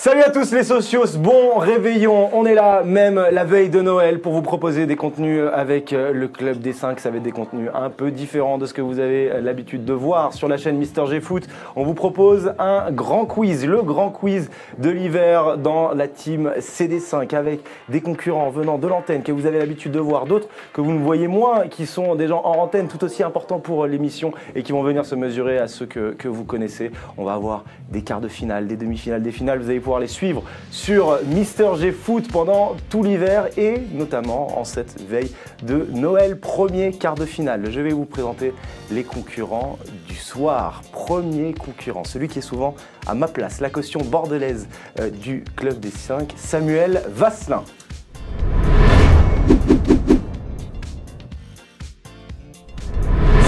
Salut à tous les socios, bon réveillon, on est là même la veille de Noël pour vous proposer des contenus avec le Club des 5. Ça va être des contenus un peu différents de ce que vous avez l'habitude de voir sur la chaîne Mister G Foot. On vous propose un grand quiz, le grand quiz de l'hiver dans la team CD5 avec des concurrents venant de l'antenne que vous avez l'habitude de voir, d'autres que vous ne voyez moins, qui sont des gens hors antenne tout aussi importants pour l'émission et qui vont venir se mesurer à ceux que vous connaissez. On va avoir des quarts de finale, des demi-finales, des finales, vous allez pouvoir les suivre sur Mister G Foot pendant tout l'hiver et notamment en cette veille de Noël. Premier quart de finale, je vais vous présenter les concurrents du soir. Premier concurrent, celui qui est souvent à ma place, la caution bordelaise du Club des 5, Samuel Vasselin.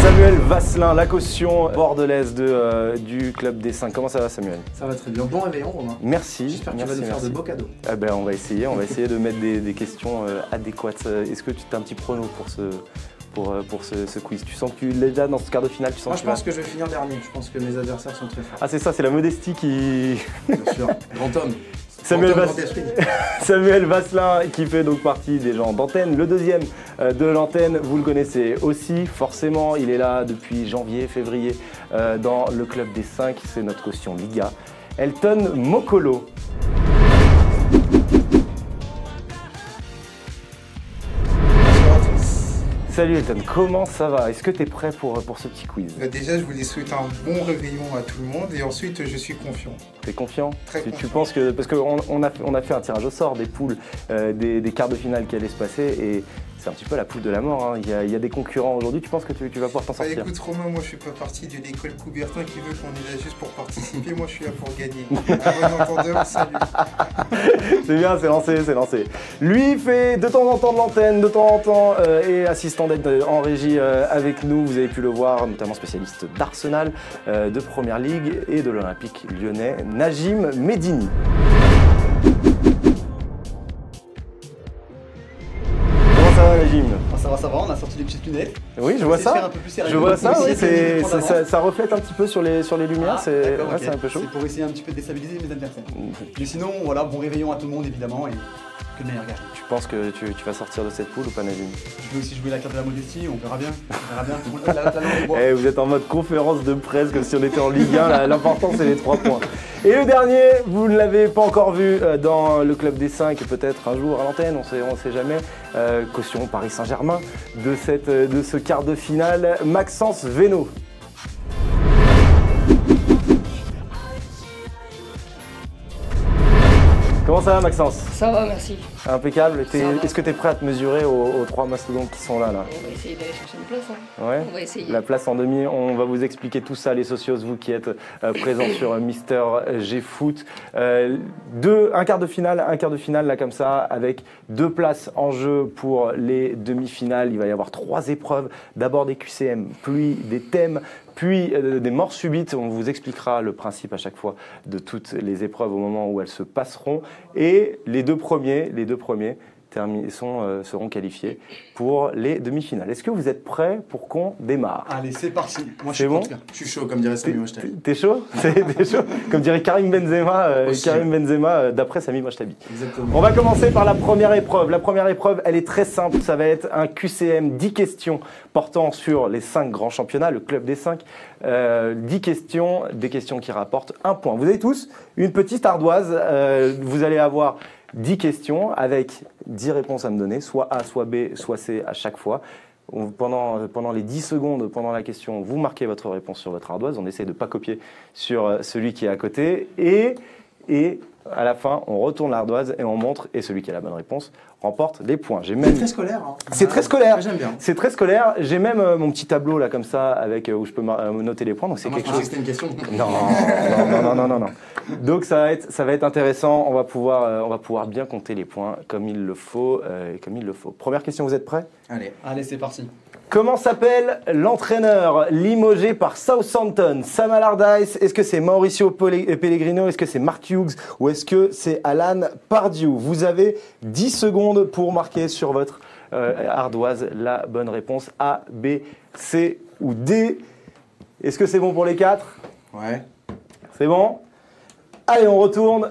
Samuel Vasselin, la caution bordelaise du Club des 5. Comment ça va, Samuel? Ça va très bien. Bon réveillon, Romain. Merci. J'espère que tu vas nous faire de beaux cadeaux. Ah ben, on va essayer de mettre des questions adéquates. Est-ce que tu as un petit prono pour ce quiz? Tu sens que tu l'es déjà dans ce quart de finale? Moi, je pense que je vais finir dernier. Je pense que mes adversaires sont très forts. Ah, c'est ça, c'est la modestie qui... Bien sûr. Grand homme. Samuel Vasselin qui fait donc partie des gens d'antenne. Le deuxième de l'antenne, vous le connaissez aussi forcément, il est là depuis janvier, février dans le Club des 5, c'est notre caution Liga, Elton Mokolo. Salut Elton, comment ça va? Est-ce que tu es prêt pour ce petit quiz? Déjà, je voulais souhaiter un bon réveillon à tout le monde et ensuite, je suis confiant. T'es confiant? Très confiant. Tu penses que... Parce qu'on a fait un tirage au sort des poules, des quarts de finale qui allaient se passer et c'est un petit peu la poule de la mort. Hein. Il y a des concurrents aujourd'hui, tu penses que tu vas pouvoir t'en sortir? Écoute Romain, moi je suis pas parti de l'école Coubertin qui veut qu'on est là juste pour participer, moi je suis là pour gagner. Un bon entendeur, salut. C'est bien, c'est lancé. Lui fait de temps en temps de l'antenne, de temps en temps et assistant d'aide en régie avec nous. Vous avez pu le voir, notamment spécialiste d'Arsenal, de Première Ligue et de l'Olympique lyonnais, Najim Medini. Najim. Ça va, on a sorti des petites lunettes. Oui, je vois ça. Un peu plus sérieux. Je vois ça, oui, ça reflète un petit peu sur les lumières, c'est un peu chaud. C'est pour essayer un petit peu de déstabiliser mes adversaires. Mais sinon, voilà, bon réveillon à tout le monde évidemment et que le meilleur gagne. Tu penses que tu vas sortir de cette poule ou pas, Najim? Je vais aussi jouer la carte de la modestie, on verra bien. Vous êtes en mode conférence de presse comme si on était en Ligue 1, l'important c'est les 3 points. Et le dernier, vous ne l'avez pas encore vu dans le Club des 5, peut-être un jour à l'antenne, on sait jamais. Caution Paris Saint-Germain de ce quart de finale, Maxence Véno. Comment ça va, Maxence? Ça va, merci. Impeccable. Est-ce que tu es prêt à te mesurer aux 3 mastodontes qui sont là? On va essayer d'aller chercher une place. Hein. Ouais. On va essayer. La place en demi, on va vous expliquer tout ça, les socios, vous qui êtes présents sur Mister G Foot. Un quart de finale là comme ça, avec 2 places en jeu pour les demi-finales. Il va y avoir 3 épreuves. D'abord des QCM, puis des thèmes, puis des morts subites. On vous expliquera le principe à chaque fois de toutes les épreuves au moment où elles se passeront. Et les deux premiers seront qualifiés pour les demi-finales. Est-ce que vous êtes prêts pour qu'on démarre? Allez, c'est parti. Moi, je suis bon. Je suis chaud, comme dirait Sami Mojtabi. T'es chaud? T'es chaud? Comme dirait Karim Benzema, d'après Sami Mojtabi. Exactement. On va commencer par la première épreuve. La première épreuve, elle est très simple. Ça va être un QCM, 10 questions portant sur les 5 grands championnats, le Club des 5. 10 questions, des questions qui rapportent 1 point. Vous avez tous une petite ardoise. Vous allez avoir 10 questions avec 10 réponses à me donner, soit A, soit B, soit C à chaque fois. Pendant les 10 secondes, pendant la question, vous marquez votre réponse sur votre ardoise. On essaie de ne pas copier sur celui qui est à côté. Et à la fin, on retourne l'ardoise et on montre. Et celui qui a la bonne réponse remporte les points. C'est très scolaire. Hein. C'est très scolaire. J'aime bien. C'est très scolaire. J'ai même mon petit tableau là comme ça avec où je peux noter les points. Donc c'est quelque chose. C'était une question. Non. Donc ça va être intéressant. On va pouvoir bien compter les points comme il le faut. Première question, vous êtes prêts? Allez, c'est parti. Comment s'appelle l'entraîneur limogé par Southampton? Sam Allardyce? Est-ce que c'est Mauricio Pellegrino? Est-ce que c'est Mark Hughes? Ou est-ce que c'est Alan Pardew? Vous avez 10 secondes pour marquer sur votre ardoise la bonne réponse A, B, C ou D. Est-ce que c'est bon pour les 4? Ouais. C'est bon? Allez, on retourne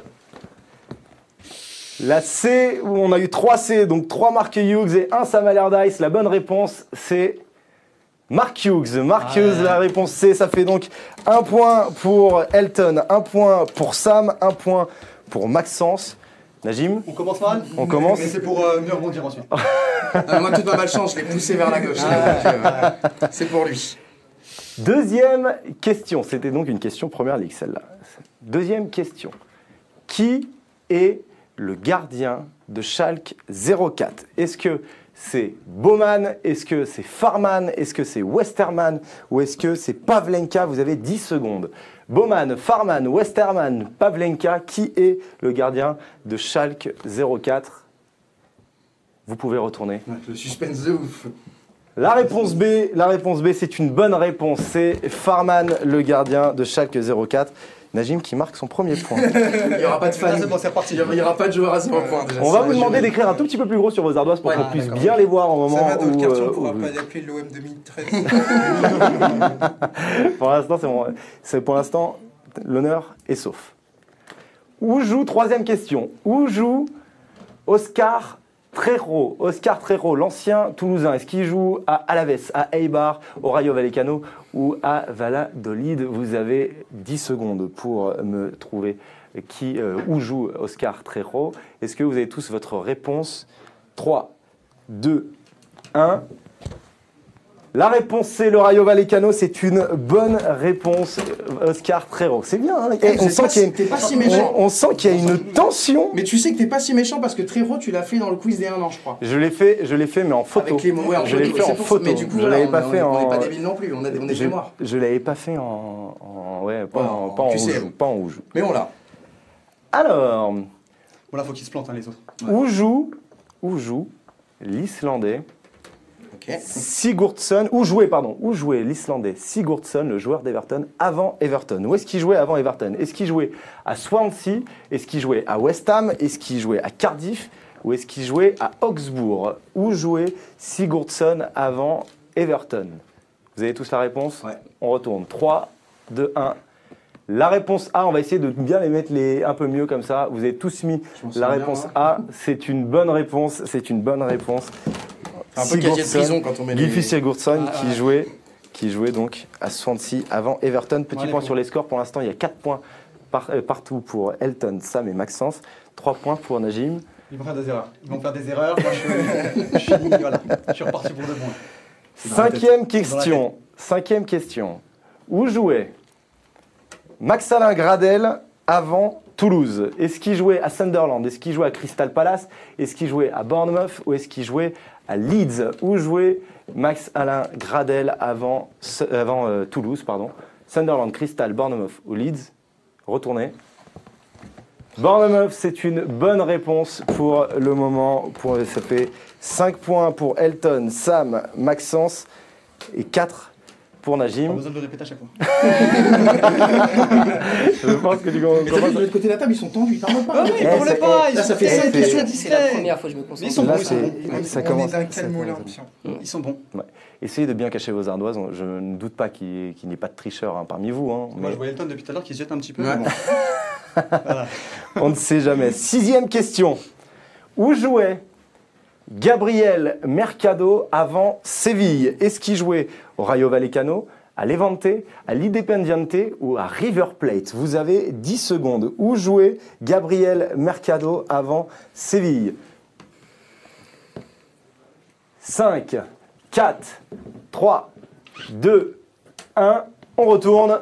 La C, où on a eu 3 C, donc 3 Mark Hughes et 1 Sam Allardyce. La bonne réponse, c'est Mark Hughes. Mark Hughes, la réponse C, ça fait donc 1 point pour Elton, 1 point pour Sam, 1 point pour Maxence. Najim, On commence mal. on commence. Mais c'est pour mieux rebondir ensuite. Moi, toute ma malchance, je l'ai poussé vers la gauche. C'est pour lui. Deuxième question, c'était donc une question première ligue celle-là. Deuxième question. Qui est le gardien de Schalke 04? Est-ce que c'est Baumann? Est-ce que c'est Farman? Est-ce que c'est Westermann? Ou est-ce que c'est Pavlenka? Vous avez 10 secondes. Baumann, Farman, Westermann, Pavlenka, qui est le gardien de Schalke 04? Vous pouvez retourner. Le suspense de ouf. La réponse B, c'est une bonne réponse. C'est Farman, le gardien de Schalke 04. Najim qui marque son premier point. Il n'y aura pas de fan. C'est bon, c'est reparti. Il n'y aura pas de joueur à 0 points déjà. On va vous demander d'écrire un tout petit peu plus gros sur vos ardoises pour qu'on puisse bien les voir au moment Ça va, dans le quartier, on ne où... pourra pas l'appeler l'OM 2013. Pour l'instant, pour l'instant, l'honneur est sauf. Où joue, troisième question, où joue Oscar Trejo? Oscar Trejo, l'ancien Toulousain, est-ce qu'il joue à Alaves, à Eibar, au Rayo Vallecano ou à Valladolid? Vous avez 10 secondes pour me trouver où joue Oscar Trejo. Est-ce que vous avez tous votre réponse? 3, 2, 1... La réponse c'est le Rayo Vallecano, c'est une bonne réponse, Oscar Trejo. C'est bien, hein. On sent qu'il y a une tension. Mais tu sais que t'es pas si méchant parce que Trejo, tu l'as fait dans le quiz des 1 an, je crois. Je l'ai fait, mais en photo. Avec les mots, ouais, en je l'ai photo, fait en c'est photo. Mais du coup, je voilà, l'avais pas fait on en. n'est pas débiles non plus, on est mémoire. Je l'avais pas fait pas en où joue. Mais on l'a. Alors, Bon, là, faut qu'ils se plantent, hein, les autres. où joue l'Islandais Ok. Sigurdsson, où jouait l'Islandais Sigurdsson, le joueur d'Everton, avant Everton? Où est-ce qu'il jouait avant Everton? Est-ce qu'il jouait à Swansea? Est-ce qu'il jouait à West Ham? Est-ce qu'il jouait à Cardiff? Ou est-ce qu'il jouait à Augsbourg? Où jouait Sigurdsson avant Everton? Vous avez tous la réponse? Ouais. On retourne. 3, 2, 1. La réponse A, on va essayer de bien les mettre un peu mieux comme ça. Vous avez tous mis la réponse A. C'est une bonne réponse. C'est une bonne réponse. Un peu casier de prison quand on met Gylfi Sigurdsson qui jouait donc à Swansea avant Everton. Petit point sur les scores. Pour l'instant, il y a 4 points partout pour Elton, Sam et Maxence. 3 points pour Najim. Ils vont faire des erreurs. Moi, je suis reparti pour de bon. Cinquième question. Où jouait Max-Alain Gradel avant Toulouse? Est-ce qu'il jouait à Sunderland? Est-ce qu'il jouait à Crystal Palace? Est-ce qu'il jouait à Bournemouth? Ou est-ce qu'il jouait à Leeds? Où jouait Max-Alain Gradel avant Toulouse, Sunderland, Crystal, Bournemouth ou Leeds? Retournez. Bournemouth, c'est une bonne réponse pour le moment. Ça fait 5 points pour Elton, Sam, Maxence et 4 pour Najim. Pas besoin de le répéter à chaque fois. Je pense que tu Mais t'as vu, de l'autre côté de la table, ils sont tendus, ils parlent pas. Ils parlent pas. Là, ça fait 5 questions. C'est la première fois que je me concentre. Ils sont bons, Là, ils sont bons. ça On commence. est d'un calme olympien. Ils sont bons. Ouais. Essayez de bien cacher vos ardoises. Je ne doute pas qu'il n'y ait pas de tricheurs parmi vous. Hein, Moi, mais je vois Elton depuis tout à l'heure qui se jette un petit peu. Ouais. mais bon. Voilà. on ne sait jamais. 6e question. Où jouait Gabriel Mercado avant Séville? Est-ce qu'il jouait au Rayo Vallecano, à Levante, à l'Independiente ou à River Plate? Vous avez 10 secondes. Où jouait Gabriel Mercado avant Séville? 5, 4, 3, 2, 1. On retourne.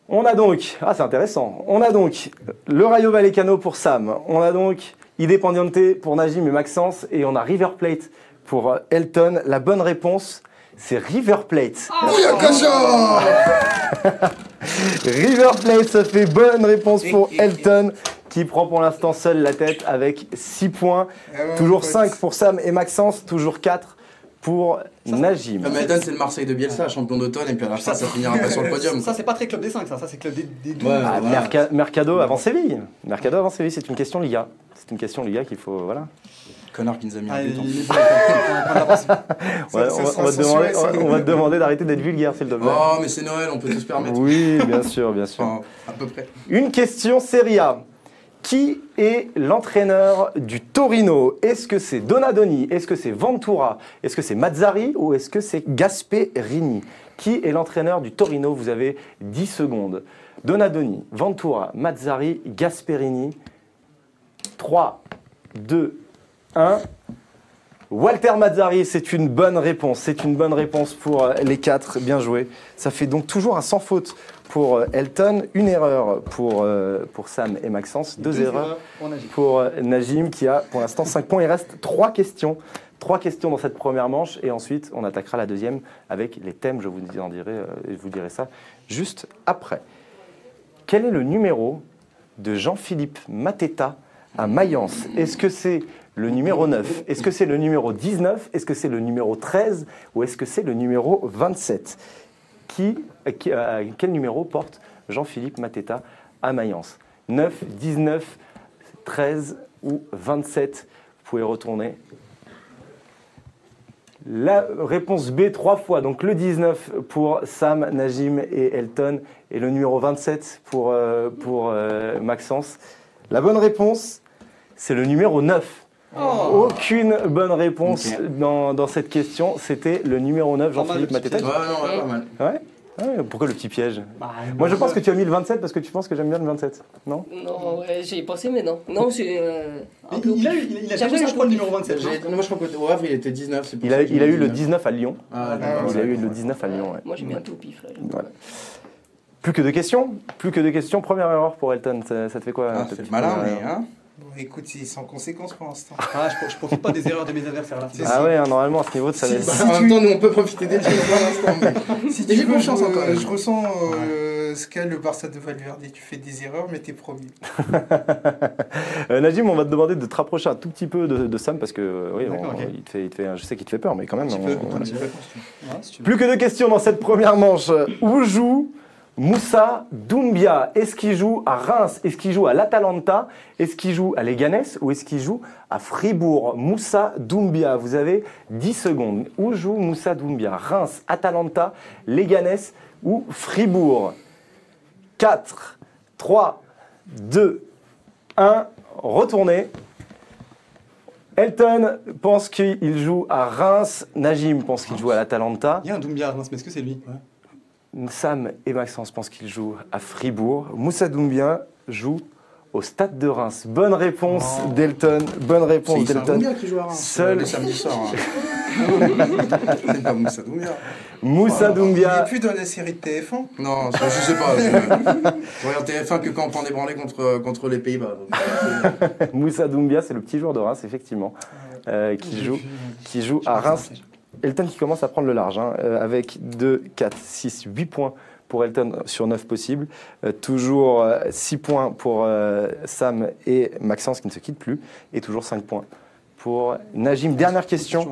On a donc, c'est intéressant, on a donc le Rayo Vallecano pour Sam, on a donc Independiente pour Najim et Maxence, et on a River Plate pour Elton. La bonne réponse, c'est River Plate. River Plate, ça fait bonne réponse pour Elton, qui prend pour l'instant seul la tête avec 6 points. Toujours 5 pour Sam et Maxence, toujours 4 pour Najim. Mais Elton, c'est le Marseille de Bielsa, champion d'automne, et puis à la fin, ça finira pas sur le podium. Ça, c'est pas très club des 5, ça c'est club des 12. Ouais. Mercado avant Séville. Mercado avant Séville, c'est une question Liga. C'est une question Liga qu'il faut... Voilà. Connard qui nous a mis un Allez, but en il plus. est bon, on va prendre Ouais, on va te demander d'arrêter d'être vulgaire, s'il te plaît. Oh, mais c'est Noël, on peut tout se permettre. Oui, bien sûr, bien sûr. Enfin, à peu près. Une question Serie A. Qui est l'entraîneur du Torino? Est-ce que c'est Donadoni? Est-ce que c'est Ventura? Est-ce que c'est Mazzarri? Ou est-ce que c'est Gasperini? Qui est l'entraîneur du Torino? Vous avez 10 secondes. Donadoni, Ventura, Mazzarri, Gasperini. 3, 2, 1. Walter Mazzarri, c'est une bonne réponse. C'est une bonne réponse pour les 4. Bien joué. Ça fait donc toujours un sans faute pour Elton. Une erreur pour Sam et Maxence. 2 erreurs pour Najim qui a pour l'instant 5 points. Il reste 3 questions. 3 questions dans cette première manche. Et ensuite, on attaquera la deuxième avec les thèmes. Je vous dirai ça juste après. Quel est le numéro de Jean-Philippe Mateta à Mayence? Est-ce que c'est le numéro 9? Est-ce que c'est le numéro 19? Est-ce que c'est le numéro 13? Ou est-ce que c'est le numéro 27? Quel numéro porte Jean-Philippe Mateta à Mayence? 9, 19, 13 ou 27? Vous pouvez retourner. La réponse B 3 fois, donc le 19 pour Sam, Najim et Elton, et le numéro 27 pour Maxence. La bonne réponse, c'est le numéro 9. Oh. Aucune bonne réponse dans cette question. C'était le numéro 9, Jean-Philippe Mateta. Pas mal. Ouais. Pourquoi le petit piège? Moi, je pense que tu as mis le 27 parce que tu penses que j'aime bien le 27. Non? Non, ouais, j'y ai pensé, mais non. Non, c'est un peu Il a jamais je crois, le numéro 27. Moi, je crois qu'au Havre, il était 19. Il a eu le 19 à Lyon. Il a eu le 19 à Lyon, ouais. Moi, j'ai mis un tout au pif. Là, voilà. Plus que de questions. Première erreur pour Elton. Ça te fait quoi? C'est malin, mais... Hein Bon, écoute, c'est sans conséquence pour l'instant. Je profite pas des erreurs de mes adversaires là. Ah ouais, normalement, à ce niveau, ça va être... En même temps, nous, on peut profiter des tirs pour l'instant. Si tu veux, confiance encore. Je ressens ce qu'a le Barça de Valverde. Tu fais des erreurs, mais t'es promis. Najim, on va te demander de te rapprocher un tout petit peu de Sam parce que oui, je sais qu'il te fait peur, mais quand même. Plus que de questions dans cette première manche. Où joue Moussa Doumbia? Est-ce qu'il joue à Reims? Est-ce qu'il joue à l'Atalanta? Est-ce qu'il joue à Leganés? Ou est-ce qu'il joue à Fribourg? Moussa Doumbia, vous avez 10 secondes. Où joue Moussa Doumbia? Reims, Atalanta, Leganés ou Fribourg? 4, 3, 2, 1, retournez. Elton pense qu'il joue à Reims. Najim pense qu'il joue à l'Atalanta. Il y a un Doumbia à Reims, mais est-ce que c'est lui? Sam et Maxence pensent qu'il joue à Fribourg. Moussa Doumbia joue au Stade de Reims. Bonne réponse d'Elton. Bonne réponse d'Elton. C'est Doumbia qui joue à Reims. Seul... le samedi soir. C'est pas Moussa Doumbia. Moussa Doumbia. Il n'est plus dans la série de TF1. Non, je sais pas. Je regarde TF1 que quand on prend des branlées contre les Pays-Bas. Moussa Doumbia, c'est le petit joueur de Reims, effectivement, qui joue à Reims. Elton qui commence à prendre le large, avec 2, 4, 6, 8 points pour Elton sur 9 possibles. Toujours 6 points pour Sam et Maxence qui ne se quittent plus. Et toujours 5 points pour Najim. Dernière question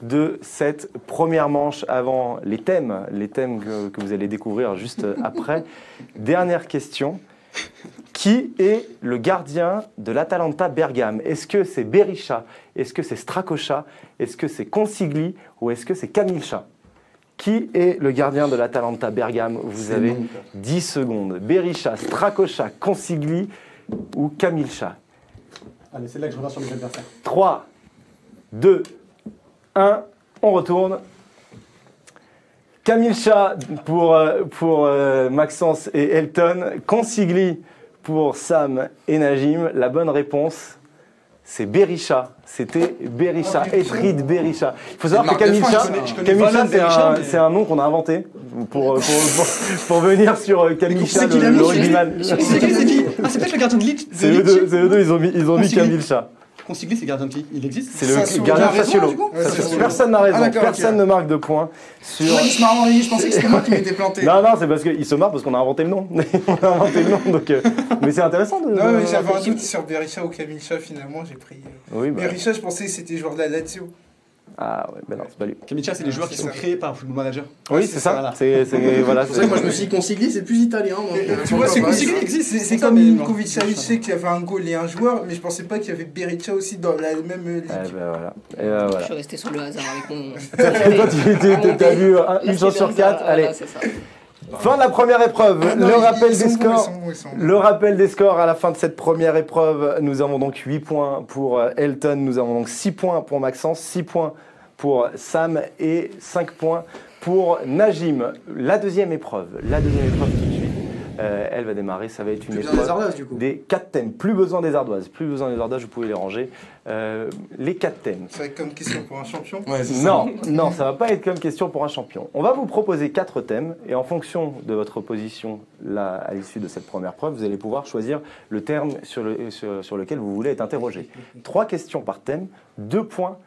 de cette première manche avant les thèmes que vous allez découvrir juste après. Dernière question. Qui est le gardien de l'Atalanta Bergame? Est-ce que c'est Berisha? Est-ce que c'est Strakosha? Est-ce que c'est Consigli? Ou est-ce que c'est Camilcha? Qui est le gardien de l'Atalanta Bergame? Vous avez 10 secondes. Berisha, Strakosha, Consigli ou Camilcha? Allez, c'est là que je reviens sur mes adversaires. 3, 2, 1, on retourne. Camilcha pour Maxence et Elton. Consigli pour Sam et Najim. La bonne réponse, c'est Berisha. C'était Berisha, Efrid Berisha. Il faut savoir que Camilcha, c'est un nom qu'on a inventé pour venir sur Camilcha, le rugbyman. C'est qui? Ah, c'est peut-être le gardien de Leeds. C'est eux deux, ils ont mis Camilcha. Consigli, c'est gardien de qui? Il existe? C'est le gardien de Sassuolo. Personne n'a raison, personne ne marque de points. Il se marre en régie, je pensais que c'était moi qui m'étais planté. Non, c'est parce qu'il se marre parce qu'on a inventé le nom. On a inventé le nom, donc... Mais c'est intéressant de... Non, mais j'avais un doute sur Berisha ou Camilcha, finalement, j'ai pris... Berisha, je pensais que c'était joueur de la Lazio. Ah ouais, ben non, c'est pas lui. Camilcha, c'est les joueurs qui sont créés par Football Manager. Oui, c'est ça. Voilà. C'est pour ça que moi je me suis dit Consigli, c'est plus italien. Tu vois, c'est Consigli existe. C'est comme Milinkovic Savic, je sais qu'il y avait un goal et un joueur, mais je pensais pas qu'il y avait Berisha aussi dans la même ligue. Je suis resté sur le hasard avec mon... Toi, t'as vu une chance sur 4. Allez. Fin de la première épreuve. Ah non, Le ils rappel des sont bons, scores. ils sont bons, ils sont bons. Le rappel des scores à la fin de cette première épreuve. Nous avons donc 8 points pour Elton. Nous avons donc 6 points pour Maxence, 6 points pour Sam et 5 points pour Najim. La deuxième épreuve tout de suite. Elle va démarrer, ça va être une Plus besoin des épreuve ardoises, du coup. des 4 thèmes. Plus besoin des ardoises, vous pouvez les ranger. Les 4 thèmes. Ça va être comme question pour un champion. Ouais, c'est ça. Non, ça va pas être comme question pour un champion. On va vous proposer 4 thèmes et en fonction de votre position là, à l'issue de cette première preuve, vous allez pouvoir choisir le terme sur lequel vous voulez être interrogé. 3 questions par thème, 2 points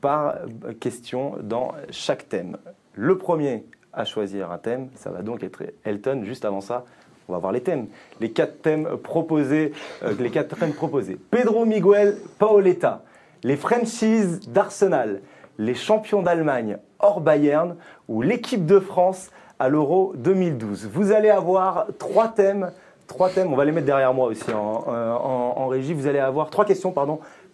par question dans chaque thème. Le premier à choisir un thème, ça va donc être Elton. Juste avant ça, on va voir les thèmes. Les 4 thèmes proposés. Pedro Miguel Paoletta, les franchises d'Arsenal, les champions d'Allemagne hors Bayern ou l'équipe de France à l'Euro 2012. Vous allez avoir 3 thèmes. On va les mettre derrière moi aussi en régie. Vous allez avoir 3 questions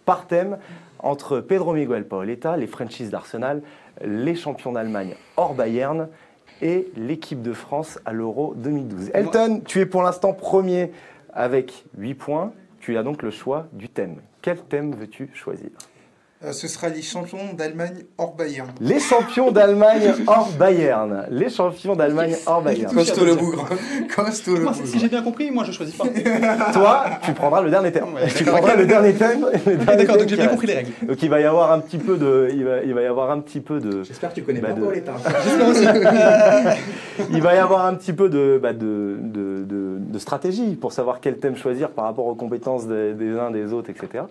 par thème entre Pedro Miguel Paoletta, les franchises d'Arsenal, les champions d'Allemagne hors Bayern et l'équipe de France à l'Euro 2012. Elton, tu es pour l'instant premier avec 8 points. Tu as donc le choix du thème. Quel thème veux-tu choisir ? Ce sera les champions d'Allemagne hors Bayern. Les champions d'Allemagne hors Bayern. Les champions d'Allemagne hors Bayern. Costaud le bougre. Costaud le Moi, bougre. si j'ai bien compris, moi je choisis pas. Toi, tu prendras le dernier thème. Ouais, Tu prendras le dernier thème. D'accord, donc j'ai bien compris les règles. Donc il va y avoir un petit peu de, il va y avoir un petit peu de, J'espère que tu connais Bah, pas de- Paoletta. il va y avoir un petit peu de stratégie pour savoir quel thème choisir par rapport aux compétences des uns des autres, etc.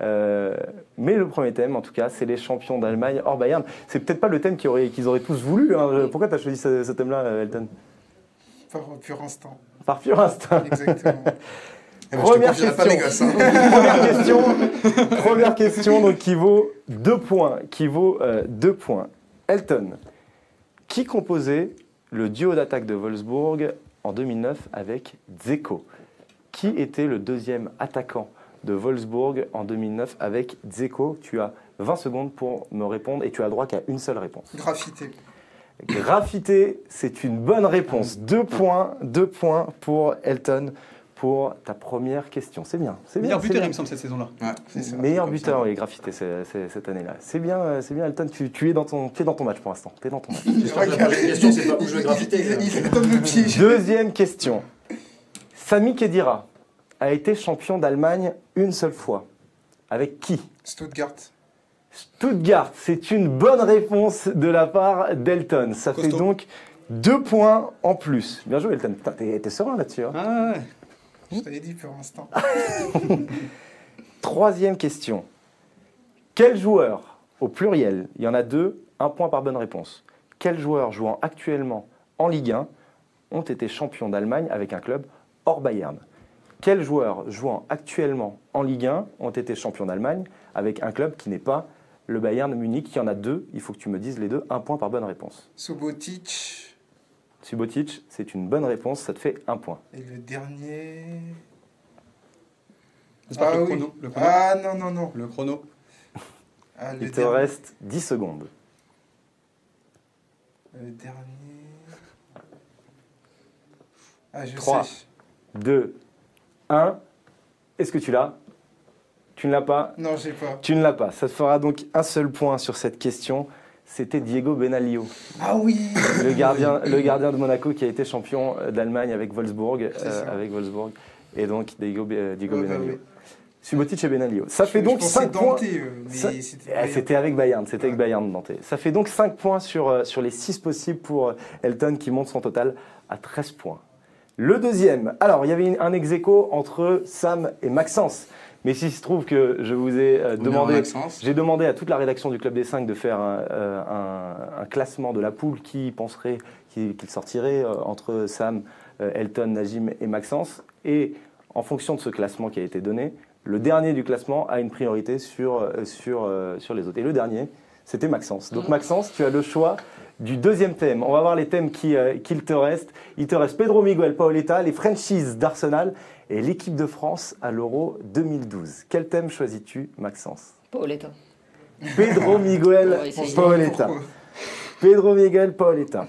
Mais le premier thème, en tout cas, c'est les champions d'Allemagne hors Bayern. C'est peut-être pas le thème qu'ils auraient tous voulu. Hein. Pourquoi tu as choisi ce thème-là, Elton ? Par pur instinct. Par pur instinct. Exactement. Eh ben, je te Première confierai pas mes gosses. question. Hein. Première question, donc qui vaut 2 points. Elton, qui composait le duo d'attaque de Wolfsburg en 2009 avec Dzeko ? Qui était le deuxième attaquant de Wolfsburg en 2009 avec Dzeko ? Tu as 20 secondes pour me répondre et tu as droit qu'à une seule réponse. Graffité. Graffité, c'est une bonne réponse. 2 points pour Elton pour ta première question. C'est bien. C'est bien. Meilleur c'est buteur, bien. il me semble, cette saison-là. Ouais, c'est ça. Meilleur Comme buteur, ça. oui, Graffité cette année-là. C'est bien, Elton. Tu es dans ton match pour l'instant. Tu es dans ton match. J'espère que la prochaine question, c'est pas où je vais graffiter. Il donne le piège. Deuxième question. Sami Khedira a été champion d'Allemagne une seule fois. Avec qui ? Stuttgart. Stuttgart. C'est une bonne réponse de la part d'Elton. Ça fait Costaud. donc 2 points en plus. Bien joué, Elton. Putain, t'es serein là-dessus. Hein. Ah ouais. Je t'avais dit pur instinct. Troisième question. Quel joueur, au pluriel, il y en a 2, 1 point par bonne réponse. Quels joueurs jouant actuellement en Ligue 1 ont été champions d'Allemagne avec un club hors Bayern ? Quels joueurs jouant actuellement en Ligue 1 ont été champions d'Allemagne avec un club qui n'est pas le Bayern de Munich ? Il y en a 2, il faut que tu me dises les 2, 1 point par bonne réponse. Subotic. Subotic, c'est une bonne réponse, ça te fait 1 point. Et le dernier. J'espère que Ah le oui. chrono. Le chrono. Ah non. Le chrono. Ah, le Il te dernier. reste 10 secondes. Le dernier. Ah, je 3. sais. 2, 1. Est-ce que tu l'as ? Tu ne l'as pas ? Non, j'ai pas. Tu ne l'as pas. Ça te fera donc un seul point sur cette question. C'était Diego Benaglio, Ah oui. le gardien de Monaco qui a été champion d'Allemagne avec Wolfsburg. C'est ça. Et donc Diego Ouais, Benaglio. bah oui. Subotic et Benaglio. Ça fait donc Je pensais 5 points. Dante, mais Ça- c'était. C'était avec Bayern, c'était avec Bayern Dante. Ça fait donc 5 points sur les 6 possibles pour Elton qui monte son total à 13 points. Le deuxième, alors il y avait un ex-aequo entre Sam et Maxence. Mais s'il se trouve que je vous ai j'ai demandé à toute la rédaction du Club des 5 de faire un classement de la poule qui penserait qu'il sortirait entre Sam, Elton, Najim et Maxence. Et en fonction de ce classement qui a été donné, le dernier du classement a une priorité sur les autres. Et le dernier, c'était Maxence. Donc Maxence, tu as le choix du deuxième thème. On va voir les thèmes qu'il te reste. Il te reste Pedro Miguel Paoletta, les franchises d'Arsenal et l'équipe de France à l'Euro 2012. Quel thème choisis-tu, Maxence ? Paoletta. Pedro Miguel On va essayer. Paoletta. Pourquoi Pedro Miguel Paoletta.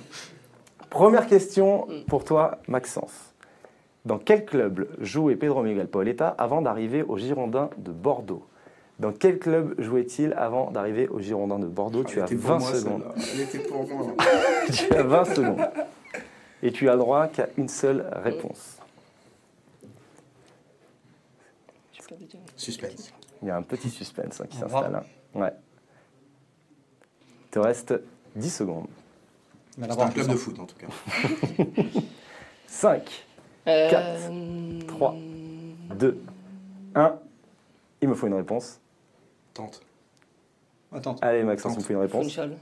Première question pour toi, Maxence. Dans quel club jouait Pedro Miguel Paoletta avant d'arriver aux Girondins de Bordeaux? Dans quel club jouait-il avant d'arriver aux Girondins de Bordeaux? Tu as 20 secondes. Elle était pour moi. Tu as 20 secondes. Et tu as le droit qu'à une seule réponse. Suspense. Il y a un petit suspense qui Au revoir. s'installe. Ouais. Il te reste 10 secondes. Mais C'est un club de foot en tout cas. 5, 3, 2, 1. Il me faut une réponse. Tente. Attends. Allez, Maxence, il me faut une réponse. Funchal.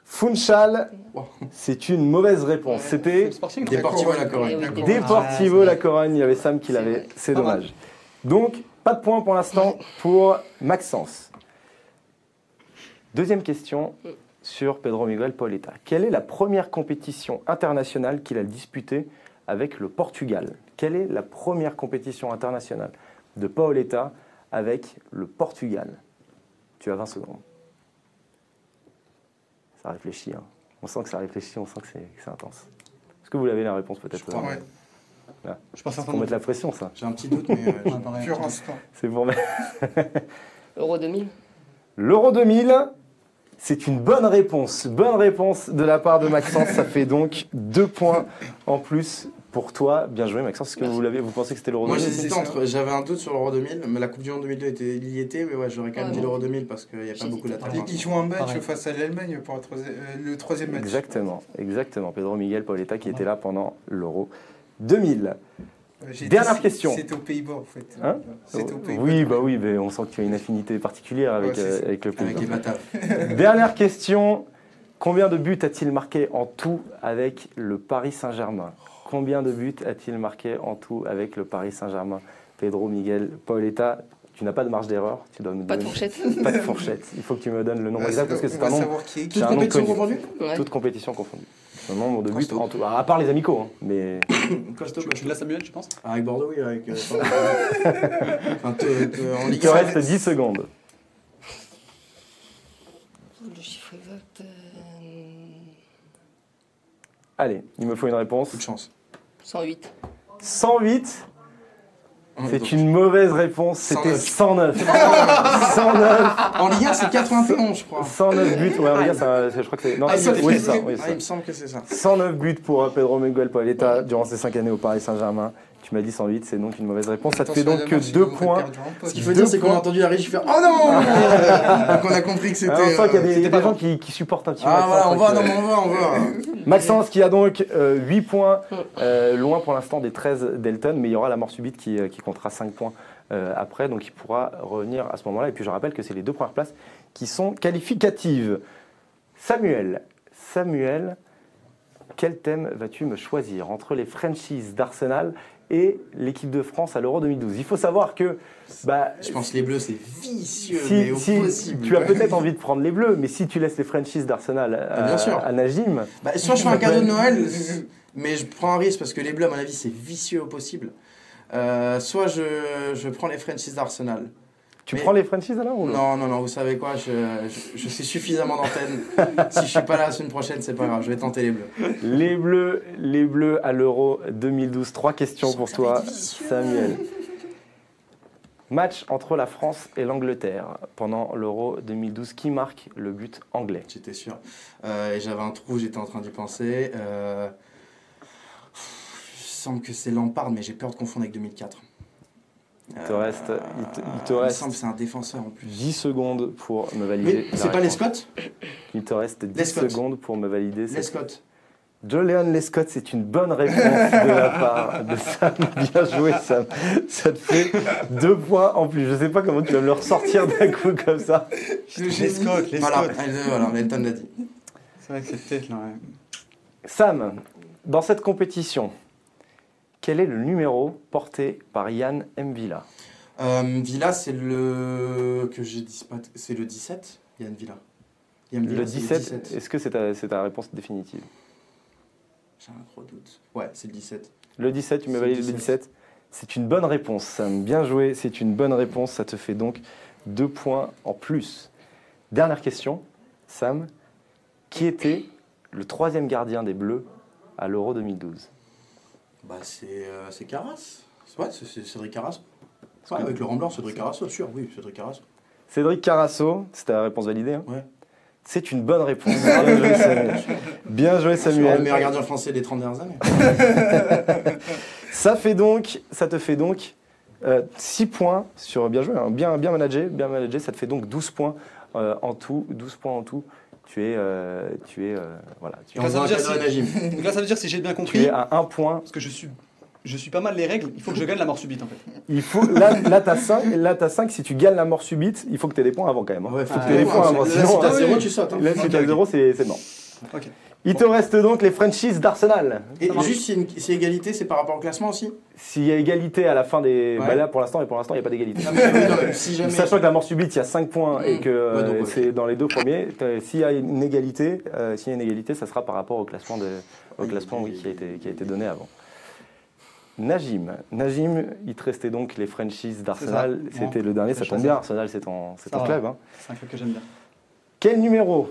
Funchal, Wow. c'est une mauvaise réponse. C'était Sporting. Deportivo La Eh Corogne. oui, Deportivo Ah, La Corogne. Il y avait Sam qui l'avait. C'est Pas mal. dommage. Donc, pas de point pour l'instant pour Maxence. Deuxième question sur Pedro Miguel Paoletta. Quelle est la première compétition internationale qu'il a disputée avec le Portugal? Quelle est la première compétition internationale de Paoletta avec le Portugal? Tu as 20 secondes. Ça réfléchit. Hein. On sent que ça réfléchit, on sent que c'est intense. Est-ce que vous l'avez la réponse peut-être? Ouais. Je pense Pour mettre la pression, ça. J'ai un petit doute, mais Pur instant. C'est pour mettre... Euro 2000. L'Euro 2000, c'est une bonne réponse. Bonne réponse de la part de Maxence. Ça fait donc 2 points en plus pour toi. Bien joué, Maxence. Est-ce que vous pensez que c'était l'Euro moi 2000? j'hésitais entre. J'avais un doute sur l'Euro 2000, mais la Coupe du Monde 2002 y était, mais ouais, j'aurais quand même Ouais, dit bon. l'Euro 2000 parce qu'il n'y a pas beaucoup J'hésitais. d'attaquants. Ils jouent un match Pareil. face à l'Allemagne pour le troisième match. Exactement, exactement. Pedro Miguel Paoletta qui était là pendant l'Euro 2000. J'ai Dernière dit, question. C'était aux Pays-Bas en fait. Hein C'était aux Pays-Bas. Oui, bah oui, mais on sent que tu as une affinité particulière avec, Ouais, c'est ça. avec le pays. Avec les Bataves. Dernière question. Combien de buts a-t-il marqué en tout avec le Paris Saint-Germain? Combien de buts a-t-il marqué en tout avec le Paris Saint-Germain? Pedro Miguel Paoletta, tu n'as pas de marge d'erreur. Tu dois me Pas de donner- fourchette. Pas de fourchette. Il faut que tu me donnes le nombre Ouais, exact parce que on c'est va un nombre, savoir qui est qui. C'est Toute un nom compétition connu. confondue Ouais. toute compétition confondue. Un nombre de buts Costaud. en tout. À part les amicaux, hein, mais Costaud, Tu l'as, Samuel, je pense. Avec Bordeaux, oui, avec. Enfin, en il Ligue te 1. reste 10 secondes. Le chiffre exact. Allez, il me faut une réponse. Coup de chance. 108. 108, c'est Donc, une mauvaise réponse. C'était 109. 109. En Ligue 1, c'est 91, je crois. 109 buts. Ouais, regarde, je crois que c'est. Non, Ah, c'est- oui, c'est ça. Oui, Ah, c'est il me ça. semble que c'est ça. 109 buts pour Pedro Miguel Paoletta durant ses 5 années au Paris Saint-Germain. Tu m'as dit 108, c'est donc une mauvaise réponse. Ça te fait donc que 2 points. Ce qu'il faut 2 dire, c'est qu'on a points. entendu la régie faire Oh non Donc on a compris que c'était. Ah, on sent qu'il y a des, c'était des pas gens bon. qui supportent un petit peu. Ah voilà, on Maxence, va, donc, non, mais on va. Maxence qui a donc 8 points, loin pour l'instant des 13 d'Elton, mais il y aura la mort subite qui comptera 5 points après, donc il pourra revenir à ce moment-là. Et puis je rappelle que c'est les 2 premières places qui sont qualificatives. Samuel, quel thème vas-tu me choisir entre les franchises d'Arsenal et l'équipe de France à l'Euro 2012? Il faut savoir que Je pense que les bleus, c'est vicieux, mais au si possible. tu as peut-être envie de prendre les bleus, mais si tu laisses les franchises d'Arsenal bien sûr. à Najim, Bah, soit je fais un cadeau de Noël, mais je prends un risque parce que les bleus, à mon avis, c'est vicieux au possible. Soit je prends les franchises d'Arsenal. tu Mais- prends les franchises alors ou Non, vous savez quoi, je suis suffisamment d'antenne. Si je suis pas là la semaine prochaine, c'est pas grave, je vais tenter les bleus. Les bleus à l'Euro 2012. 3 questions pour toi, Samuel. Match entre la France et l'Angleterre pendant l'Euro 2012. Qui marque le but anglais? J'étais sûr. Et j'avais un trou, j'étais en train d'y penser. Il semble que c'est Lampard, mais j'ai peur de confondre avec 2004. Il te reste, Il me semble que c'est un défenseur en plus. 10 secondes pour me valider. Mais la c'est pas les réponse. Scott Il te reste 10 Lescott. secondes pour me valider. Les Scott. Joleon Lescott, c'est une bonne réponse de la part de Sam. Bien joué, Sam. Ça te fait 2 points en plus. Je sais pas comment tu vas me le ressortir d'un coup comme ça. Les Scott. Voilà, Elton l'a dit. C'est vrai que cette tête là. Ouais. Sam, dans cette compétition, quel est le numéro porté par Yann M'Vila? Villa, c'est le. Que j'ai dit pas. C'est le 17, Yann Villa. Yann Villa, Le c'est 17, est-ce que c'est ta réponse définitive? J'ai un gros doute. Ouais, c'est le 17. Le 17, tu me C'est valides le le 17. C'est une bonne réponse, Sam. Bien joué, c'est une bonne réponse. Ça te fait donc 2 points en plus. Dernière question, Sam. Qui était le 3e gardien des Bleus à l'Euro 2012? Bah, c'est Carras. Ouais, c'est Cédric Carras. Ouais, avec Laurent Blanc, Cédric Carasso, sûr, oui, Cédric Carasso. Cédric Carasso, c'était la réponse validée, hein? Ouais. C'est une bonne réponse. Bien joué, Samuel. Bien joué, C'est le Samuel. meilleur gardien français des 30 dernières années. Ça te fait donc 6 points sur bien joué, hein, bien managé, ça te fait donc 12 points en tout, 12 points en tout. Tu es voilà, Et on voit un cadeau à Najim. Donc là, ça veut dire si j'ai bien tu compris, es à 1 point. parce que je suis pas mal les règles, il faut que je gagne la mort subite en fait. Il faut là t'as 5, si tu gagnes la mort subite, il faut que tu aies des points avant quand même, hein. Ouais, Faut que tu aies des points avant, Là, si sinon t'as 0, tu sautes. hein. là si t'as 0, c'est mort. Ok. Il te reste donc les Frenchies d'Arsenal. Et juste, si égalité, c'est par rapport au classement aussi. S'il y a égalité à la fin des... Ouais. Bah là, pour l'instant, il n'y a pas d'égalité. Non, mais non, mais si jamais. Sachant que la mort subite, il y a 5 points et que Ouais, donc, ouais. c'est dans les 2 premiers. S'il y a une égalité, ça sera par rapport au classement, oui, qui a été donné avant. Najim, il te restait donc les Frenchies d'Arsenal. C'est ça. C'était le dernier, ça Je tombe sais bien. ça. Arsenal, c'est ton va. club. Hein. C'est un club que j'aime bien. Quel numéro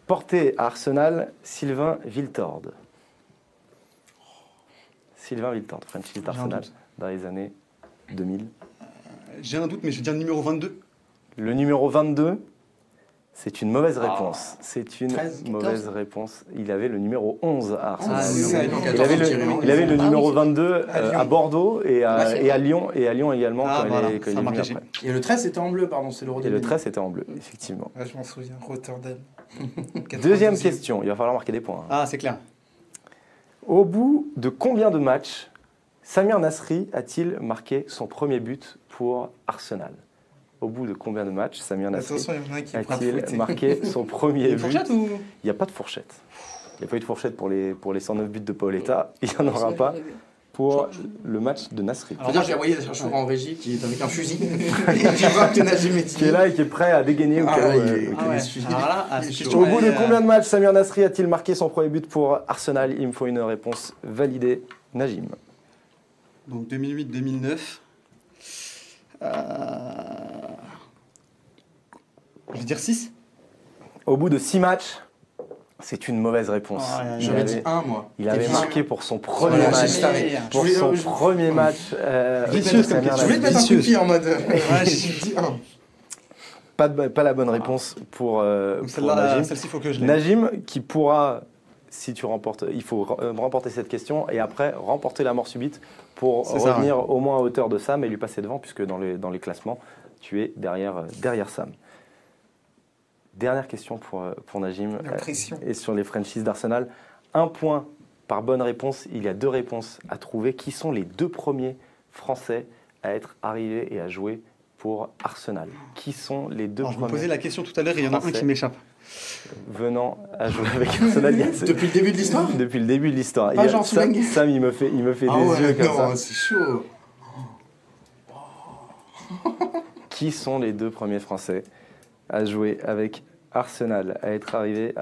portait à Arsenal Sylvain Wiltord? Sylvain Wiltord, Frenchies d'Arsenal, doute. dans les années 2000. J'ai un doute, mais je vais dire le numéro 22. Le numéro 22, c'est une mauvaise réponse. C'est une 13, mauvaise 14. réponse. Il avait le numéro 11 à Arsenal. Ah, oui, c'est oui, bon. donc Il avait, 14, il avait le Ah numéro oui. 22 À Lyon. à Bordeaux et à, Ouais, c'est et à Lyon également Ah, quand voilà, il est ça venu marque après. Et le 13 c'était en bleu, pardon, c'est l'Euro Et le 2000. 13 était en bleu, effectivement. Ah, je m'en souviens, Rotterdam. Deuxième 92e. question, il va falloir marquer des points. hein. Ah, c'est clair. Au bout de combien de matchs Samir Nasri a-t-il marqué son premier but pour Arsenal? Au bout de combien de matchs Samir Nasri Attention, il y en a un qui est prêt à a-t-il fouetter. marqué son premier Il y a une but? fourchette ou Il n'y a pas de fourchette. Il n'y a pas eu de fourchette pour les 109 buts de Paoletta. Il n'y en aura pas pour le match de Nasri. Faut dire, j'ai envoyé un chauffeur en régie qui est avec un fusil. Tu vois que Najim est Qui est là et qui est prêt à dégainer au Ah, cas où. il est- Ah ouais. celui-là, Alors là, il est cette chaud. question, Au bout de elle, combien de matchs Samir Nasri a-t-il marqué son premier but pour Arsenal? Il me faut une réponse validée. Najim. Donc 2008-2009. Je vais dire 6. Au bout de 6 matchs, c'est une mauvaise réponse. Ah, ouais, Il J'avais avait- dit 1, moi. Il avait T'es marqué pour son premier Voilà, match. c'est taré. Pour Je voulais- son je- premier match. Vicieux, Samir comme question. Je voulais te mettre un coup de Vicieuse. pied en mode. Ouais, j'ai dit 1. Pas la bonne réponse pour Donc Najim. celle-ci, il faut que je l'aie. Najim qui pourra, si tu remportes, il faut remporter cette question et après remporter la mort subite pour C'est ça, revenir au moins à hauteur de Sam et lui passer devant puisque dans les classements, tu es derrière Sam. Dernière question pour Najim La pression. et sur les Frenchies d'Arsenal. 1 point par bonne réponse. Il y a 2 réponses à trouver. Qui sont les 2 premiers Français à être arrivés et à jouer pour Arsenal? Qui sont les 2 Alors, je me posais premiers la question tout à l'heure et il y en a un Français. qui m'échappe. venant à jouer avec Arsenal? Il y a- Depuis le début de l'histoire Depuis le début de l'histoire. Ah, Il y a- genre Sam, Swing. Sam, il me fait Ah des yeux ouais, comme ça. non, c'est chaud. Qui sont les 2 premiers Français à jouer avec Arsenal, à être arrivés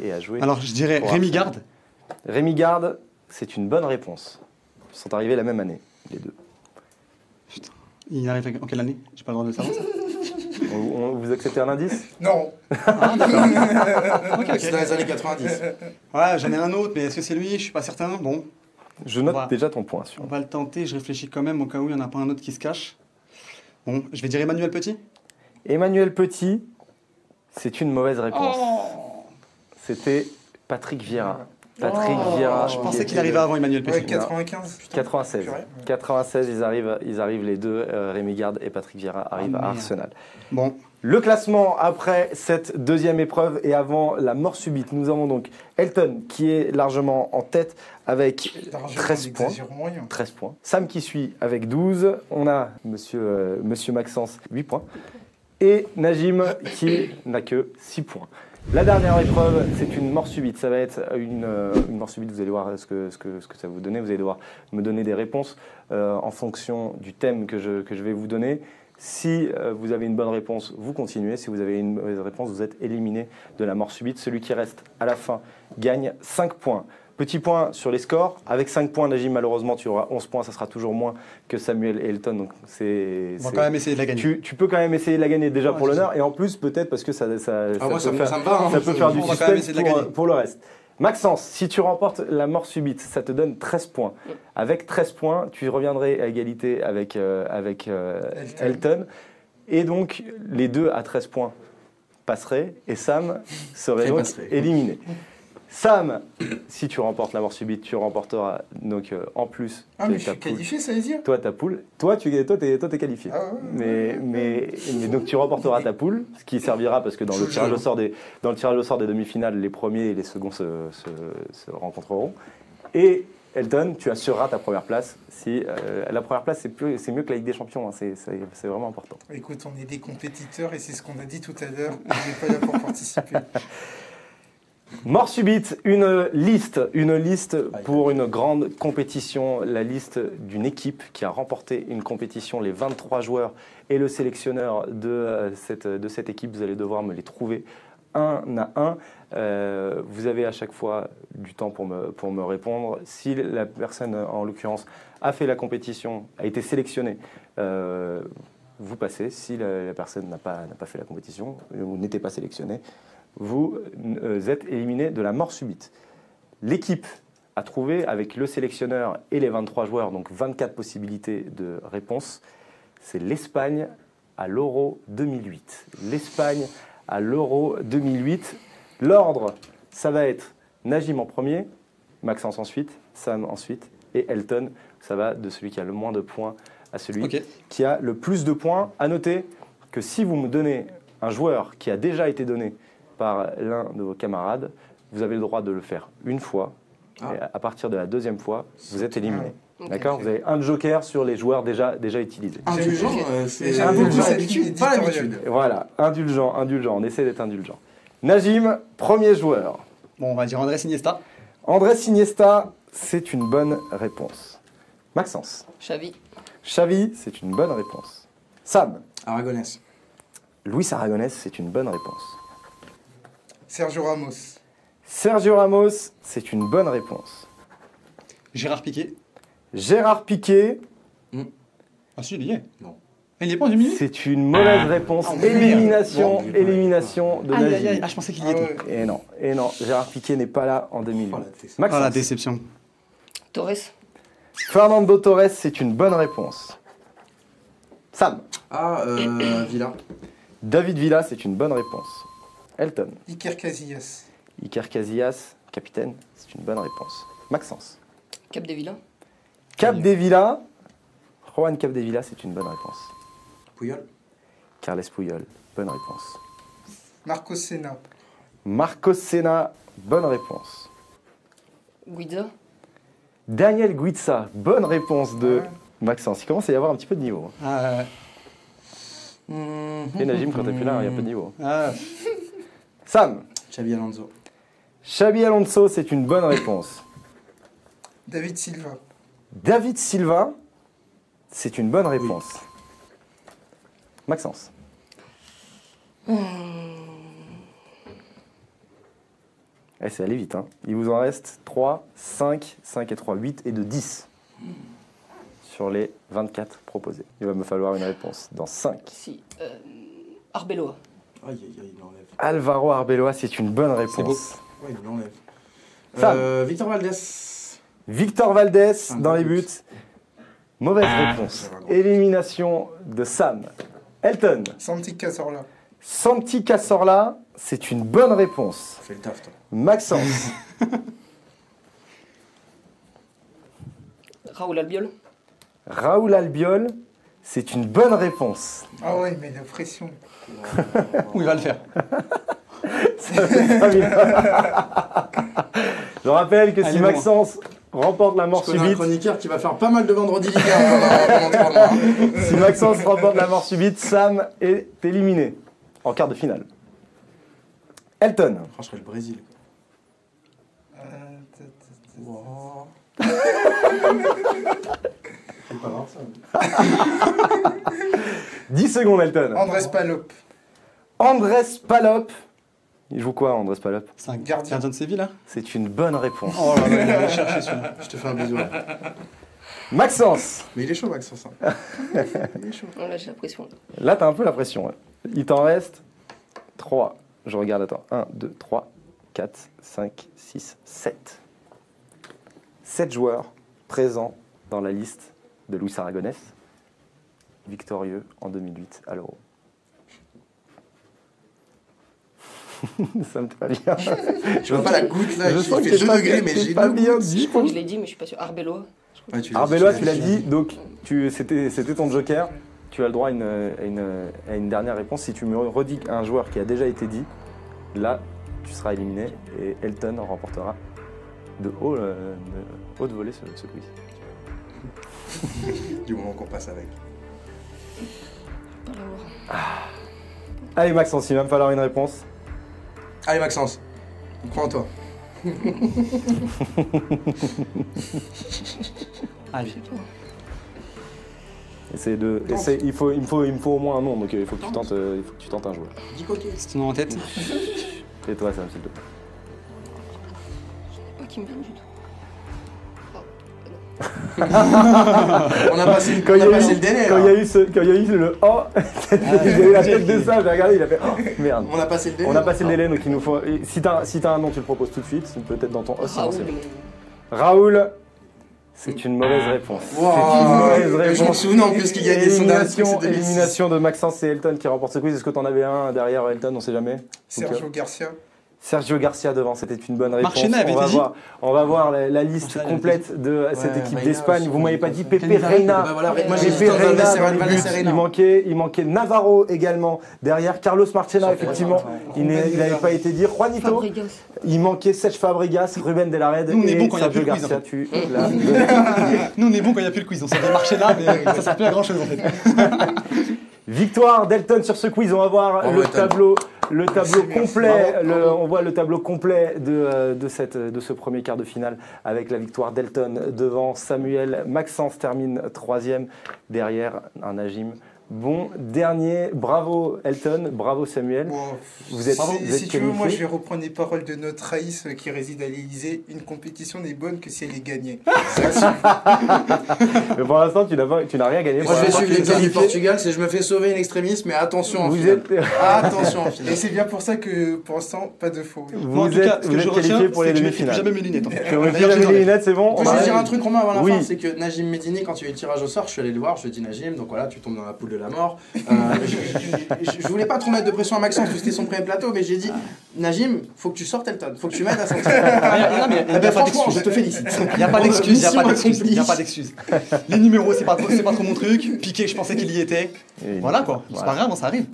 et à jouer? Alors, je dirais Pour Rémi Arsenal. Garde. Rémi Garde, c'est une bonne réponse. Ils sont arrivés la même année, les 2. Il arrive en quelle année? J'ai pas le droit de le savoir. ça. Vous acceptez un indice? Non. Ah, d'accord. Ok, C'est dans ok. les années 90. Ouais, j'en ai un autre, mais est-ce que c'est lui? Je suis pas certain. Bon, Je note On va- déjà ton point sur. on va le tenter. Je réfléchis quand même au cas où il n'y en a pas un autre qui se cache. Bon, je vais dire Emmanuel Petit. Emmanuel Petit, c'est une mauvaise réponse. Oh. C'était Patrick Vieira. Patrick Vieira. Je qui pensais qu'il était arrivait avant Emmanuel Ouais, Petit. 95. putain. 96. Purée. 96, ils arrivent les 2, Rémi Garde et Patrick Vieira arrivent à merde. Arsenal. Bon, Le classement après cette deuxième épreuve et avant la mort subite, nous avons donc Elton qui est largement en tête avec Largement, 13 points. exagérons moyen. 13 points. Sam qui suit avec 12. On a monsieur Maxence, 8 points. Et Najim qui n'a que 6 points. La dernière épreuve, c'est une mort subite. Ça va être une mort subite. Vous allez voir ce que ça va vous donner. Vous allez devoir me donner des réponses en fonction du thème que je vais vous donner. Si vous avez une bonne réponse, vous continuez. Si vous avez une mauvaise réponse, vous êtes éliminé de la mort subite. Celui qui reste à la fin gagne 5 points. Petit point sur les scores. Avec 5 points, Najim, malheureusement, tu auras 11 points. Ça sera toujours moins que Samuel et Elton. Donc on va quand même essayer de la gagner. tu peux quand même essayer de la gagner déjà Ouais, pour c'est l'honneur. Et en plus, peut-être parce que ça Ah, moi, peut ça faire, me va. hein. ça peut faire du On va quand même suspense essayer de la gagner. pour le reste. Maxence, si tu remportes la mort subite, ça te donne 13 points. Avec 13 points, tu reviendrais à égalité avec Elton. Et donc, les deux à 13 points passeraient et Sam serait donc éliminé. Sam, si tu remportes la mort subite, tu remporteras donc en plus Ah, mais je ta suis poule. qualifié, ça veut dire? Toi, ta poule. Toi, t'es qualifié. Ah ouais. Mais donc tu remporteras ta poule, ce qui servira parce que dans le tirage au sort des demi-finales, les premiers et les seconds se rencontreront. Et Elton, tu assureras ta première place. Si la première place, c'est mieux que la Ligue des Champions. Hein, c'est vraiment important. Écoute, on est des compétiteurs et c'est ce qu'on a dit tout à l'heure. On n'est pas là pour participer. Mort subite, une liste pour une grande compétition, la liste d'une équipe qui a remporté une compétition, les 23 joueurs et le sélectionneur de cette équipe, vous allez devoir me les trouver un à un. Vous avez à chaque fois du temps pour me répondre. Si la personne, en l'occurrence, a fait la compétition, a été sélectionnée, vous passez. Si la personne n'a pas fait la compétition, ou n'était pas sélectionnée, vous êtes éliminé de la mort subite. L'équipe a trouvé, avec le sélectionneur et les 23 joueurs, donc 24 possibilités de réponse, c'est l'Espagne à l'Euro 2008. L'Espagne à l'Euro 2008. L'ordre, ça va être Najim en premier, Maxence ensuite, Sam ensuite, et Elton, ça va de celui qui a le moins de points à celui qui a le plus de points. À noter que si vous me donnez un joueur qui a déjà été donné par l'un de vos camarades, vous avez le droit de le faire une fois. Et à partir de la deuxième fois, vous êtes éliminé. D'accord. Vous avez un joker sur les joueurs déjà utilisés. Indulgent, c'est Indulgent, l'habitude, pas l'habitude. Voilà, indulgent, on essaie d'être indulgent. Najim, premier joueur. Bon, on va dire Andrés Iniesta. Andrés Iniesta, c'est une bonne réponse. Maxence. Xavi. Xavi, c'est une bonne réponse. Sam. Aragonès. Luis Aragonés, c'est une bonne réponse. Sergio Ramos. Sergio Ramos, c'est une bonne réponse. Gérard Piqué. Gérard Piqué, Ah si, il y est. Non. Il n'y est pas en demi-minute. c'est une mauvaise réponse. Oh, merde. Élimination de Aïe, aïe, Najim. aïe. Ah, je pensais qu'il y était. ouais. Et non, Gérard Piqué n'est pas là en 2000. Oh, la déception. Oh, la Maxence. déception. Torres. Fernando Torres, c'est une bonne réponse. Sam. Villa. David Villa, c'est une bonne réponse. Elton. Iker Casillas. Iker Casillas, capitaine, c'est une bonne réponse. Maxence. Capdevila. Capdevila. Juan Capdevila, c'est une bonne réponse. Puyol. Carles Puyol, bonne réponse. Marcos Senna. Marcos Senna, bonne réponse. Guiza. Daniel Guiza, bonne réponse de Maxence. Il commence à y avoir un petit peu de niveau. Ah, Et Najim, quand t'es plus là, il y a un peu de niveau. ah, Sam. Xabi Alonso. Xabi Alonso, c'est une bonne réponse. David Silva. David Silva, c'est une bonne réponse. Maxence. C'est allé vite. Hein. Il vous en reste 3, 5 et 3, 8 et de 10 sur les 24 proposés. Il va me falloir une réponse dans 5. Si. Arbeloa. Aïe, aïe, aïe, il l'enlève. Alvaro Arbeloa, c'est une bonne réponse. Ouais, il l'enlève. Sam. Victor Valdés. Victor Valdés Un dans bon les but. buts. Mauvaise réponse. ça va, gros. Élimination de Sam. Elton. Santi Cazorla. Santi Cazorla, c'est une bonne réponse. Fais le taf, toi. Maxence. Raoul Albiol. Raoul Albiol, c'est une bonne réponse. Ah ouais, mais la pression. où il va le faire. Je rappelle que Allez, si moi. Maxence remporte la mort Je connais un subite, chroniqueur qui va faire pas mal de vendredis Ligue 1 pendant 3 mois. si Maxence remporte la mort subite, Sam est éliminé en quart de finale. Elton. Franchement, le Brésil. Euh, Wow. C'est pas grave ça. 10 secondes, Elton. Andrés Palop. Andrés Palop. Il joue quoi, Andrés Palop? C'est un Gardien. gardien de Séville, là. C'est une bonne réponse. Oh là là, il allait chercher celui-là. Je te fais un bisou. Là. Maxence. Mais il est chaud, Maxence. Hein. Il est chaud. Oh, là, j'ai la pression. Là, t'as un peu la pression. Ouais. Il t'en reste 3. Je regarde, attends. 1, 2, 3, 4, 5, 6, 7. 7 joueurs présents dans la liste de Luis Aragonés, victorieux en 2008 à l'Euro. Ça me fait pas bien. Je vois pas la goutte là, Je il sens que fait t'es 2 degrés, mais t'es j'ai pas une bien goutte. dit. Je crois que je l'ai dit, mais je suis pas sûr. Arbeloa. Ouais, tu l'as Arbeloa, dit, tu l'as dit, donc c'était ton joker. Tu as le droit à une dernière réponse. Si tu me redis un joueur qui a déjà été dit, là, tu seras éliminé et Elton en remportera de haute volée ce quiz. Du moment qu'on passe avec. Pas l'avoir. Allez Maxence, il va me falloir une réponse. Allez Maxence, on croit en toi. Allez. Il me faut au moins un nom, donc il faut que tu tentes un joueur. Dis coquet. C'est ton nom en tête? Et toi, Sam, s'il te plaît. Pas qui me vient du tout. On a passé le délai Quand il y là. a eu le oh, j'ai eu la tête de ça, j'ai regardé, il a fait oh merde. On a passé le délai. On a passé le délai, donc il nous faut. Si t'as un nom, tu le proposes tout de suite, peut-être dans ton oh, sinon Raoul. c'est bon. Raoul, c'est une mauvaise réponse. Wow. C'est une mauvaise réponse. Je m'en souviens en plus qu'il gagnait son dernier truc, c'est 2006. Élimination de Maxence et Elton qui remportent ce quiz. Est-ce que t'en avais un derrière Elton? On sait jamais. Sergio Garcia. Sergio Garcia devant, c'était une bonne réponse. Marchena avait été dit. On va voir la liste Marchena complète de cette équipe Reina d'Espagne. aussi. Vous m'avez pas dit Pepe Cannavaro. Reina. Bah voilà, moi j'ai Pepe dit dans Reina Valdes dans les buts. Reina. Il manquait Navarro également. Derrière Carlos Marchena, effectivement, il n'avait pas été dit. Juanito, Fabregas. il manquait Serge Fabregas, Ruben de la Red Nous, on est et bon quand il y a Sergio plus le quiz, Garcia. en fait. Tu l'as. Nous, on est bon quand il n'y a plus le quiz. On s'est marché là, mais ça sert plus à grand chose en fait. Victoire d'Elton sur ce quiz. On va voir Bravo, le Elton. tableau Merci, complet. bravo. On voit le tableau complet de ce premier quart de finale avec la victoire d'Elton devant Samuel. Maxence termine 3e. Derrière, un Najim. Bon, dernier. Bravo Elton, bravo Samuel. Bon, Vous êtes si tu veux, moi je qualifiés. vais reprendre les paroles de notre Raïs qui réside à l'Élysée. Une compétition n'est bonne que si elle est gagnée. Mais pour l'instant, tu n'as rien gagné. Moi je vais Pour suivre l'instant, les tu es cas du qualifié. Portugal, c'est je me fais sauver une extrémiste, mais attention en Vous finale. êtes, Attention en Et finale. c'est bien pour ça que pour l'instant, pas de faux. Moi, en vous tout cas, êtes, ce vous que êtes je retiens, qualifiés pour les c'est que je mettrai plus demi-finales. jamais mes lunettes. en fait. Tu remets D'ailleurs, jamais les lunettes, c'est bon. On peut On va juste dire aller- un truc Romain avant la Oui. fin, c'est que Najim Medini, quand il y a eu le tirage au sort, je suis allé le voir, je lui ai dit Najim, donc voilà, tu tombes dans la poule de la mort. Je voulais pas trop mettre de pression à Maxence, parce que c'était son premier plateau, mais j'ai dit Najim, faut que tu sortes Elton, faut que tu m'aides à sortir. Non, mais il Eh n'y ben, a pas franchement, je d'excuse. te félicite. Il n'y a pas d'excuse, il n'y a pas Mission d'excuse. Il n'y a pas d'excuse. Les numéros, c'est pas trop mon truc. Piqué, je pensais qu'il y était. Et- Voilà quoi. C'est pas grave, ça arrive.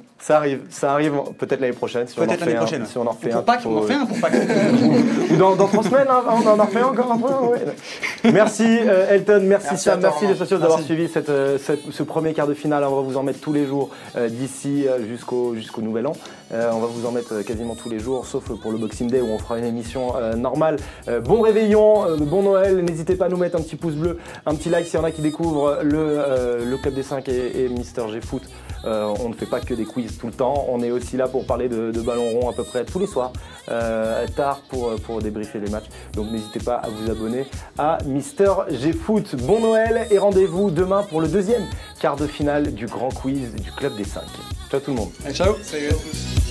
Ça arrive peut-être l'année prochaine. Si on en Peut-être refait l'année un- prochaine. Si on en refait Pour un. Pâques, on en fait un pour Pâques. Ou dans 3 semaines, hein, on en refait encore un peu. Ouais. Merci Elton, merci Merci Sam, à toi, merci les Romain. socios d'avoir Merci. suivi ce premier quart de finale. On va vous en mettre tous les jours d'ici jusqu'au nouvel an. On va vous en mettre quasiment tous les jours, sauf pour le Boxing Day où on fera une émission normale. Bon réveillon, bon Noël. N'hésitez pas à nous mettre un petit pouce bleu, un petit like s'il y en a qui découvrent le Club des 5 et Mister G Foot. On ne fait pas que des quiz tout le temps. On est aussi là pour parler de ballon rond à peu près tous les soirs, tard pour débriefer les matchs. Donc n'hésitez pas à vous abonner à Mister G Foot. Bon Noël et rendez-vous demain pour le deuxième quart de finale du grand quiz du Club des 5. Ciao tout le monde. Allez, ciao. Salut à tous.